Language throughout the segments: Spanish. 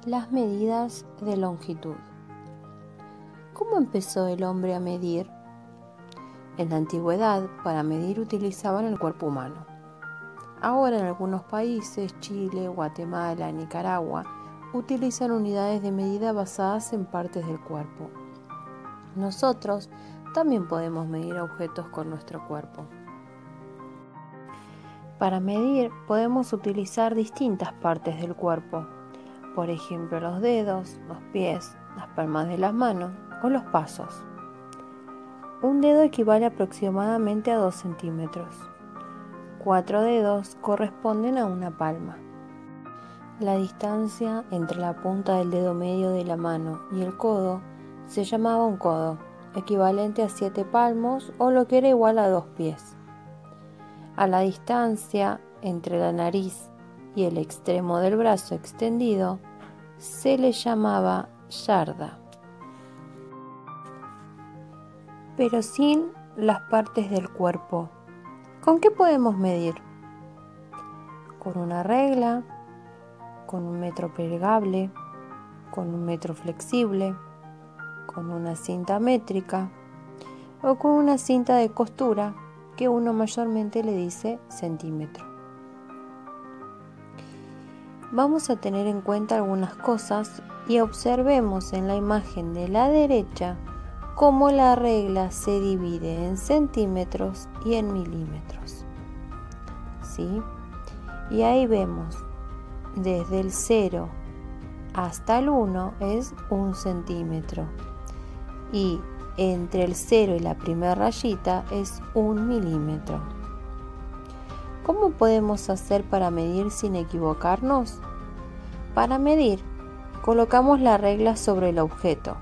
Las medidas de longitud. ¿Cómo empezó el hombre a medir? En la antigüedad, para medir utilizaban el cuerpo humano. Ahora en algunos países, Chile, Guatemala, Nicaragua, utilizan unidades de medida basadas en partes del cuerpo. Nosotros también podemos medir objetos con nuestro cuerpo. Para medir podemos utilizar distintas partes del cuerpo. Por ejemplo, los dedos, los pies, las palmas de las manos o los pasos. Un dedo equivale aproximadamente a 2 centímetros. 4 dedos corresponden a una palma. La distancia entre la punta del dedo medio de la mano y el codo se llamaba un codo, equivalente a 7 palmos o lo que era igual a 2 pies. A la distancia entre la nariz y el extremo del brazo extendido se le llamaba yarda. Pero sin las partes del cuerpo, ¿con qué podemos medir? Con una regla, con un metro plegable, con un metro flexible, con una cinta métrica o con una cinta de costura que uno mayormente le dice centímetro. Vamos a tener en cuenta algunas cosas y observemos en la imagen de la derecha cómo la regla se divide en centímetros y en milímetros. ¿Sí? Y ahí vemos, desde el 0 hasta el 1 es 1 centímetro y entre el 0 y la primera rayita es 1 milímetro. ¿Cómo podemos hacer para medir sin equivocarnos? Para medir, colocamos la regla sobre el objeto,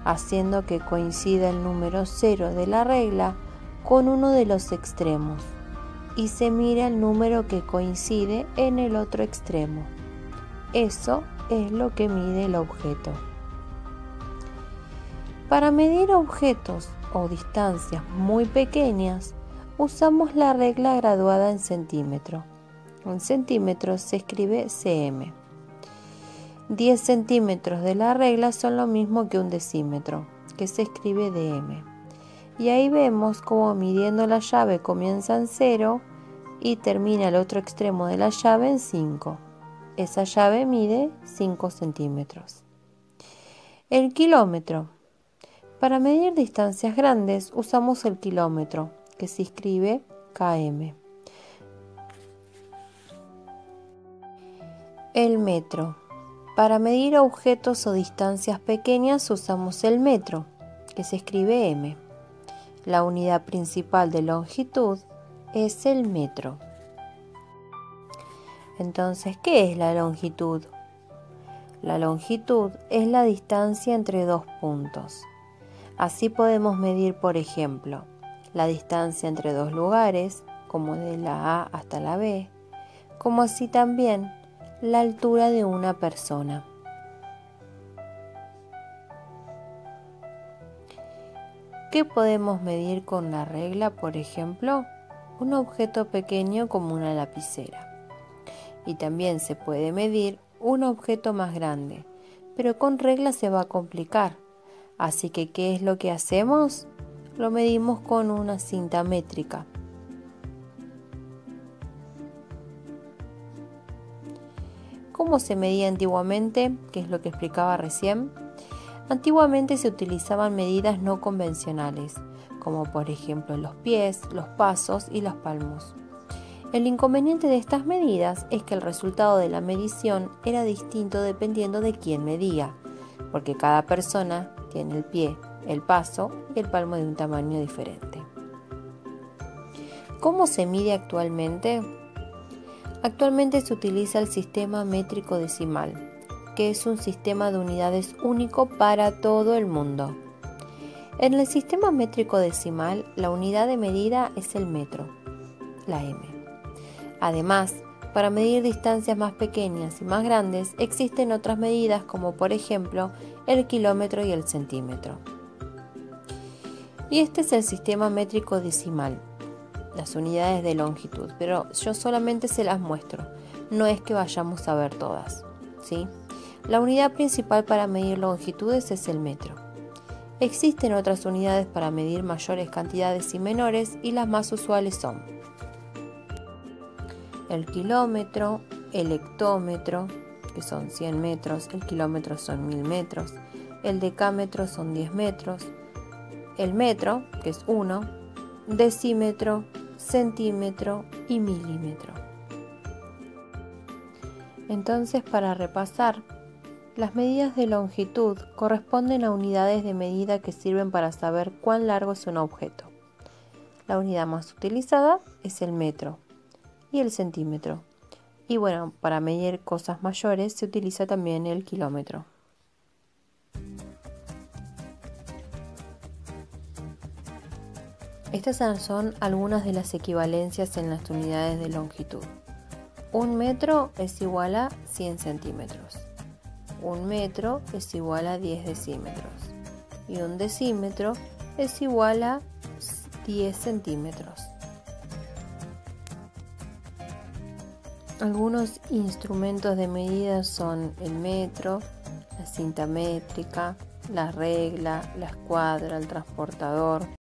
haciendo que coincida el número 0 de la regla con uno de los extremos, y se mira el número que coincide en el otro extremo. Eso es lo que mide el objeto. Para medir objetos o distancias muy pequeñas, usamos la regla graduada en centímetro. En centímetros se escribe cm. 10 centímetros de la regla son lo mismo que un decímetro, que se escribe dm. Y ahí vemos cómo midiendo la llave comienza en 0 y termina el otro extremo de la llave en 5. Esa llave mide 5 centímetros. El kilómetro. Para medir distancias grandes usamos el kilómetro, que se escribe km. El metro. Para medir objetos o distancias pequeñas usamos el metro, que se escribe m. La unidad principal de longitud es el metro. Entonces, ¿qué es la longitud? La longitud es la distancia entre dos puntos. Así podemos medir, por ejemplo, la distancia entre dos lugares, como de la A hasta la B, como así también la altura de una persona. ¿Qué podemos medir con la regla, por ejemplo? Un objeto pequeño como una lapicera. Y también se puede medir un objeto más grande, pero con regla se va a complicar. Así que, ¿qué es lo que hacemos? Lo medimos con una cinta métrica. ¿Cómo se medía antiguamente? ¿Qué es lo que explicaba recién? Antiguamente se utilizaban medidas no convencionales, como por ejemplo los pies, los pasos y los palmos. El inconveniente de estas medidas es que el resultado de la medición era distinto dependiendo de quién medía, porque cada persona tiene el pie, el paso y el palmo de un tamaño diferente. ¿Cómo se mide actualmente? Actualmente se utiliza el sistema métrico decimal, que es un sistema de unidades único para todo el mundo. En el sistema métrico decimal, la unidad de medida es el metro, la m. Además, para medir distancias más pequeñas y más grandes, existen otras medidas como por ejemplo el kilómetro y el centímetro. Y este es el sistema métrico decimal, las unidades de longitud, pero yo solamente se las muestro, no es que vayamos a ver todas, ¿sí? La unidad principal para medir longitudes es el metro. Existen otras unidades para medir mayores cantidades y menores, y las más usuales son el kilómetro, el hectómetro, que son 100 metros, el kilómetro son 1000 metros, el decámetro son 10 metros, el metro, que es 1, decímetro, centímetro y milímetro. Entonces, para repasar, las medidas de longitud corresponden a unidades de medida que sirven para saber cuán largo es un objeto. La unidad más utilizada es el metro y el centímetro. Y bueno, para medir cosas mayores se utiliza también el kilómetro. Estas son algunas de las equivalencias en las unidades de longitud. Un metro es igual a 100 centímetros. Un metro es igual a 10 decímetros. Y un decímetro es igual a 10 centímetros. Algunos instrumentos de medida son el metro, la cinta métrica, la regla, la escuadra, el transportador,